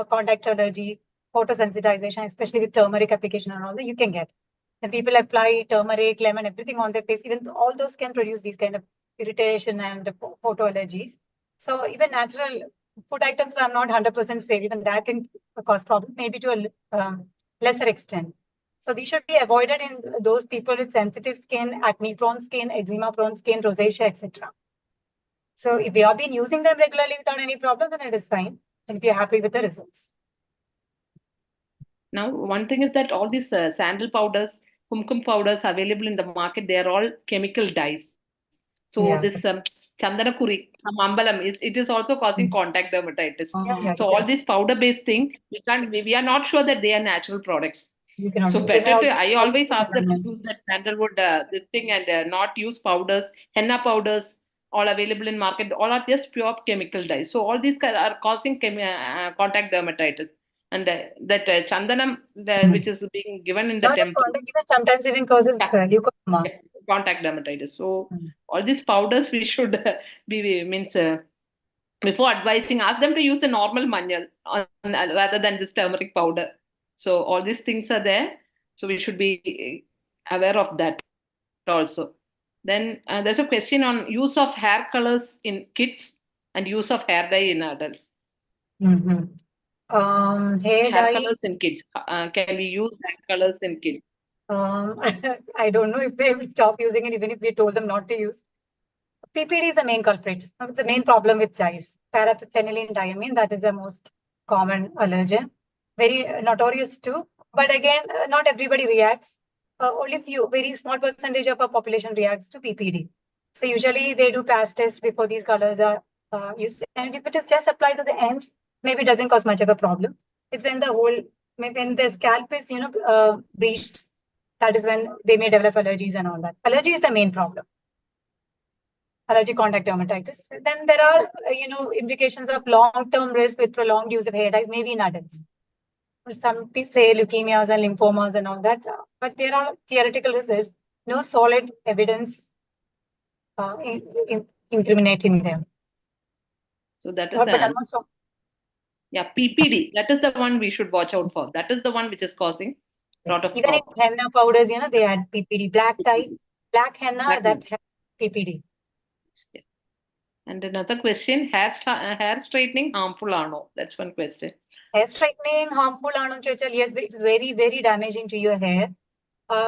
contact allergy, photosensitization, especially with turmeric application and all that you can get. And people apply turmeric, lemon, everything on their face. Even all those can produce these kind of irritation and photo allergies. So even natural food items are not 100% fair. Even that can cause problems, maybe to a lesser extent. So these should be avoided in those people with sensitive skin, acne-prone skin, eczema-prone skin, rosacea, etc. So if you have been using them regularly without any problem, then it is fine. And if you're happy with the results. Now, one thing is that all these sandal powders, kumkum powders available in the market, they are all chemical dyes. So Yeah. this Chandanakuri, Ambalam, it is also causing contact dermatitis. Yeah, So it all is. this powder-based thing, we are not sure that they are natural products. You cannot. So they may better to, also I cause always skin ask them to damage. use that sandalwood this thing and not use powders, henna powders, all available in market. All are just pure chemical dyes. So all these are causing contact dermatitis. And that chandanam, which is being given in the Not just temple, contact, even sometimes even causes leukodema. contact dermatitis. So all these powders we should be means before advising, ask them to use the normal manjal rather than this turmeric powder. So all these things are there. So we should be aware of that also. Then there's a question on use of hair colors in kids and use of hair dye in adults. Hair Hair dye. colors in kids. Can we use hair colors in kids? I don't know if they will stop using it even if we told them not to use. PPD is the main culprit. The main problem with dyes. Paraphenylene diamine, that is the most common allergen. Very notorious too. But again, not everybody reacts. Only few, very small percentage of our population reacts to PPD. So usually they do patch test before these colors are used. And if it is just applied to the ends, maybe it doesn't cause much of a problem. It's when the whole, maybe when the scalp is, breached, that is when they may develop allergies and all that. Allergy is the main problem. Allergic contact dermatitis. Then there are, implications of long-term risk with prolonged use of hair dyes, maybe in adults. Some people say leukemias and lymphomas and all that, but there are theoretical risks. There's no solid evidence incriminating them. So that is But the almost all. Yeah, PPD. That is the one we should watch out for. That is the one which is causing a lot of Even in problems. henna powders, they add PPD. Black dye, black henna, Black that has PPD. Yeah. And another question: hair straightening harmful or no? That's one question. Hair straightening harmful or no? Yes, it's very, very damaging to your hair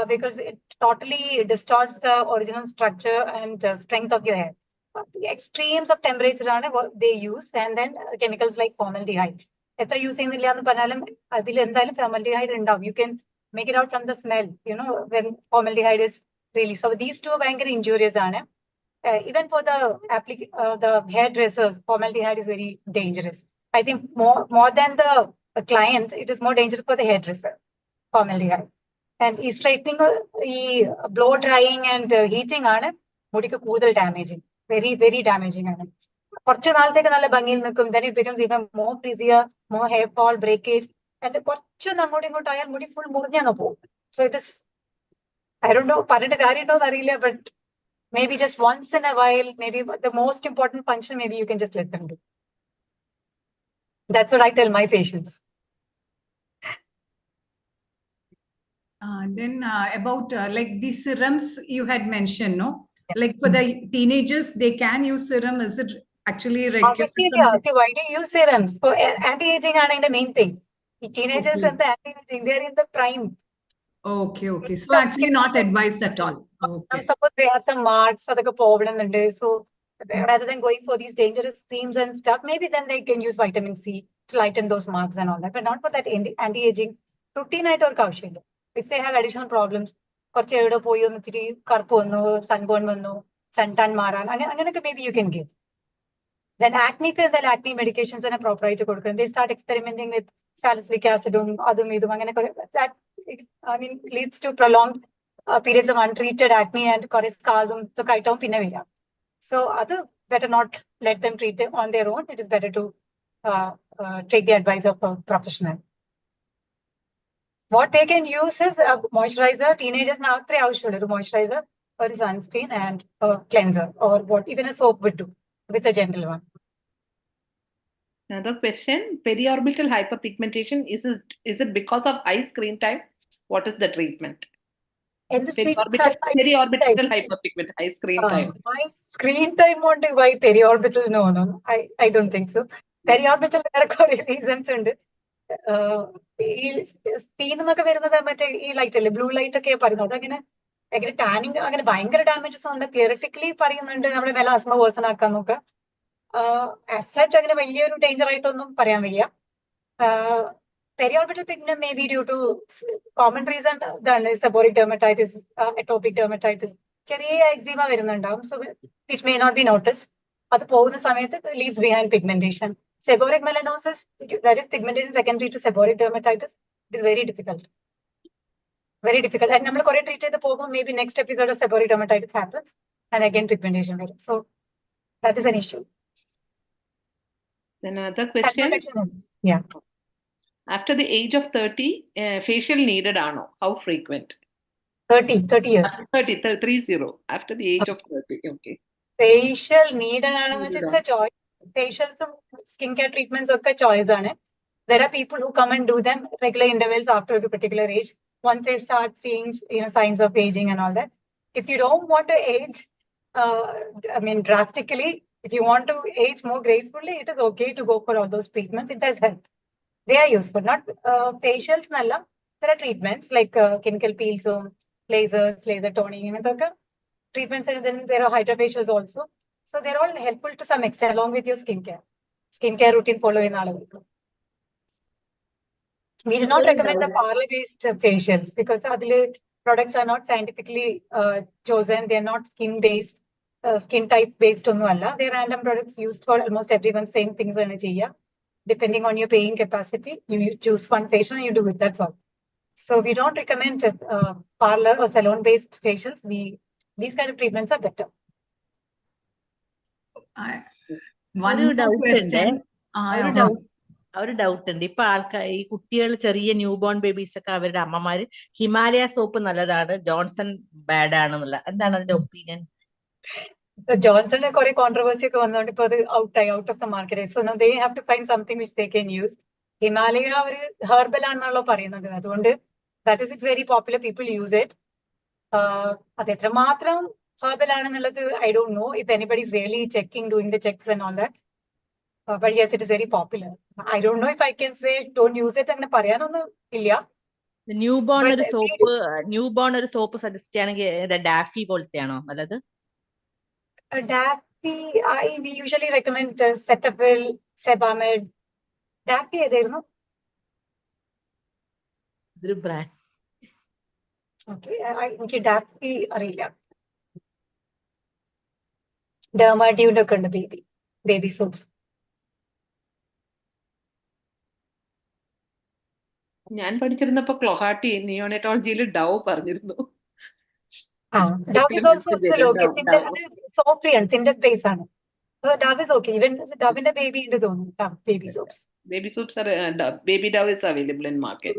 because it totally distorts the original structure and strength of your hair. The extremes of temperature are what they use, and then chemicals like formaldehyde. If they're using formaldehyde undavum. You can make it out from the smell, when formaldehyde is released. So these two are very injurious. Even for the hairdressers, formaldehyde is very dangerous. I think more than the client, it is more dangerous for the hairdresser, formaldehyde. And straightening, blow drying and heating ആണ് മുടിക്ക് കൂടുതൽ damaging. Very, very damaging ആണ്. കുറച്ച് നാളത്തേക്ക് നല്ല ഭംഗിയിൽ നിൽക്കും. Then it becomes even more frizzier, more hair fall, breakage. And കുറച്ചൊന്ന് അങ്ങോട്ടും ഇങ്ങോട്ടും ആയാൽ മുടി full മുറിഞ്ഞങ്ങ് പോകും. So it is, I don't know, പറഞ്ഞിട്ട് കാര്യമുണ്ടോ എന്നറിയില്ല, but maybe just once in a while, maybe the most important function, maybe you can just let them do. That's what I tell my patients. Then about like the serums you had mentioned, no? Like for the teenagers, they can use serum. Is it actually Obviously, yeah. See, why do you use serums? For anti-aging are the main thing. The teenagers and the anti-aging, they are in the prime. Okay. So actually not advised at all. Okay. Suppose they have some marks or the problem, so rather than going for these dangerous creams and stuff, maybe then they can use vitamin C to lighten those marks and all that, but not for that anti-aging routine or caution. If they have additional problems, sunburn, suntan maran, maybe you can give. Then acne medications and a proprietary code. They start experimenting with salicylic acid, that leads to prolonged periods of untreated acne and scars. So other better not let them treat them on their own. It is better to take the advice of a professional. What they can use is a moisturizer. Teenagers now a moisturizer or a sunscreen and a cleanser, or what even a soap would do with a gentle one. Another question: periorbital hyperpigmentation, is it because of high screen time? What is the treatment? Periorbital hyperpigmentation, high screen time. My screen time won't be why periorbital. No. I don't think so. Periorbital there are reasons and screen എന്നൊക്കെ വരുന്നത് മറ്റേ ഈ light അല്ലേ, blue light ഒക്കെ പറയുന്നത്. അതങ്ങനെ tanning അങ്ങനെ ഭയങ്കര ഡാമേജസ് ഉണ്ട്. തിയററ്റിക്കലി പറയുന്നുണ്ട് നമ്മുടെ മെലാസ്മ വേഴ്സൺ ആക്കാൻ നോക്കുക. as such അങ്ങനെ വലിയൊരു ഡേഞ്ചർ ആയിട്ടൊന്നും പറയാൻ വയ്യ. Periorbital pigment may be due to common reason ഇതാണ് seborrheic dermatitis, atopic dermatitis, ചെറിയ eczema വരുന്നുണ്ടാവും. So which may not be noticed. അത് പോകുന്ന സമയത്ത് leaves behind pigmentation. Seborrheic melanosis, that is pigmentation secondary to seborrheic dermatitis, it is very difficult. Very difficult. And നമ്മൾ കുറെ treat ചെയ്ത് പോകുമ്പോൾ maybe next episode of seborrheic dermatitis happens and again pigmentation വരും. So that is an issue. Then another question. Yeah. After the age of 30, facial needed ano? How frequent? 30 years. 30. After the age of 30. Okay. Facial need it's a choice. Facials, skincare treatments are a choice. There are people who come and do them regular intervals after a particular age. Once they start seeing signs of aging and all that. If you don't want to age, drastically, if you want to age more gracefully, it is okay to go for all those treatments. It does help. They are useful, not facials. There are treatments like chemical peels, lasers, laser toning, treatments, and then there are hydrofacials also. So they're all helpful to some extent along with your skincare routine following. We do not recommend the parlor-based facials because other products are not scientifically chosen. They are not skin-based, skin type-based. They are random products used for almost everyone. Same things on a depending on your paying capacity, you choose one facial and you do it. That's all. So we don't recommend parlor or salon-based facials. These kind of treatments are better. One ഒരു more doubt question. ഒരു doubt ഉണ്ട്. ഇപ്പൊ ആൾക്കാർ ഈ കുട്ടികൾ ചെറിയ new born babies ഒക്കെ അവരുടെ അമ്മമാര് ഹിമാലയ സോപ്പ് നല്ലതാണ്, ജോൺസൺ ബാഡ് ആണെന്നുള്ള, എന്താണ് അതിന്റെ opinion? Johnson kore controversy ko vannondi ipo out of the market. So now they have to find something which they can use. Himalaya avaru herbal aanallo parayunnathu. Adukonde that is, it's very popular, people use it. Adu etra matram herbal aanennallathu I don't know if anybody is really doing the checks and all that. But yes, it is very popular. I don't know if I can say don't use it അങ്ങനെ പറയാനൊന്നും ഇല്ല. New born ഒരു soap suggest ചെയ്യണമെങ്കിൽ ഡാഫി പോലത്തെയാണോ നല്ലത്? Daffy, we usually recommend Cetaphil, Sebamed. Daffy ഏതായിരുന്നു? ഇതൊരു brand. Okay, എനിക്ക് Daffy അറിയില്ല. Dermadune ഒക്കെ ഉണ്ട് baby soaps. ഞാൻ പഠിച്ചിരുന്നപ്പോ ക്ലോഹാട്ടി നിയോണറ്റോളജിയിൽ ഡവ് പറഞ്ഞിരുന്നു. Dove is also still okay. Soap synthetic base ആണ്. So Dove is okay. Even Doveന്റെ baby ഉണ്ട് തോന്നുന്നു. Baby soaps. Baby soaps are baby Dove is available in market.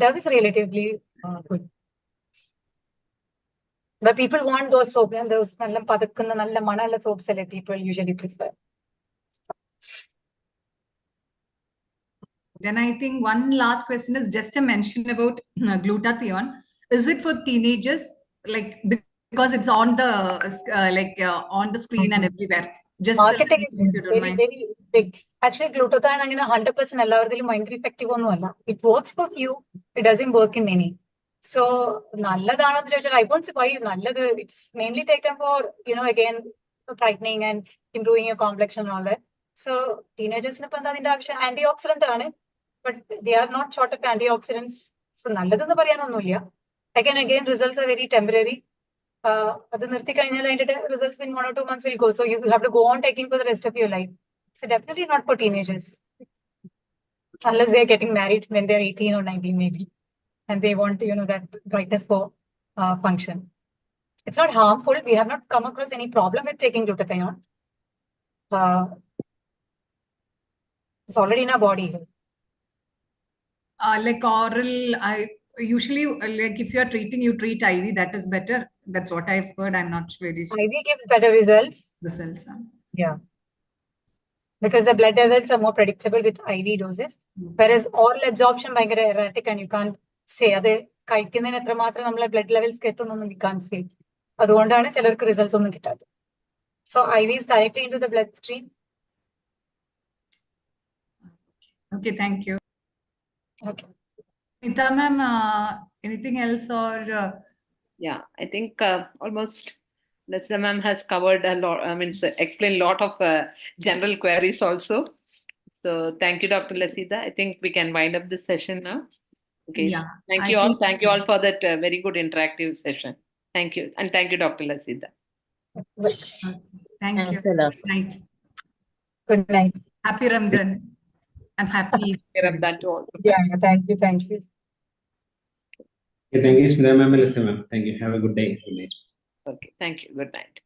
Dove is relatively good. But people want those soaps and those നല്ല പതക്കുന്ന നല്ല മണമുള്ള soaps അല്ലേ people usually prefer. Then I think one last question is just a mention about glutathione. Is it for teenagers? Like because it's on the on the screen and everywhere. Just Marketing is if you don't very mind. very big. Actually, glutathione അങ്ങനെ 100% എല്ലാവരിലും ഭയങ്കര effective ഒന്നുമല്ല. It works for few. It doesn't work in many. So നല്ലതാണെന്ന് ചോദിച്ചാൽ I won't say why നല്ലത്. It's mainly taken for again brightening and improving your complexion and all that. So teenagers ഇപ്പൊ എന്താ അതിന്റെ ആവശ്യം? Antioxidant ആണ്. But they are not short of antioxidants. So നല്ലതെന്ന് പറയാനൊന്നുമില്ല. Again, results are very temporary. അത് നിർത്തി കഴിഞ്ഞാൽ അതിന്റെ results in 1 or 2 months will go. So you have to go on taking for the rest of your life. So definitely not for teenagers. Unless they are getting married when they are 18 or 19 maybe. And they want that brightness for function. It's not harmful. We have not come across any problem with taking glutathione. It's already in our body. Like oral, I usually like if you are treating, you treat IV. That is better. That's what I've heard. I'm not very sure. IV gives better results. Results. Yeah. Because the blood levels are more predictable with IV doses. Whereas oral absorption ഭയങ്കര erratic and you can't say അത് കഴിക്കുന്നതിന് എത്രമാത്രം നമ്മളെ blood levels എത്തുന്നൊന്നും we can't say. അതുകൊണ്ടാണ് ചിലർക്ക് results ഒന്നും കിട്ടാത്തത്. So IV is directly into the bloodstream. Okay, thank you. Okay. Nita ma'am, anything else or? Yeah, I think almost Lasida ma'am has covered a lot, explained a lot of general queries also. So thank you, Dr. Lasida. I think we can wind up this session now. Okay. Yeah, Thank I you all. think Thank you all for that very good interactive session. Thank you. And thank you, Dr. Lasida. Thank you. Thanks a lot. Good night. Good night. Happy Ramadan and happy. Ramadan to all. Yeah, thank you. Thank you. Okay, thank you, Smita ma'am and Lisa ma'am. Thank you. Have a good day. Good night. Okay. Thank you. Good night.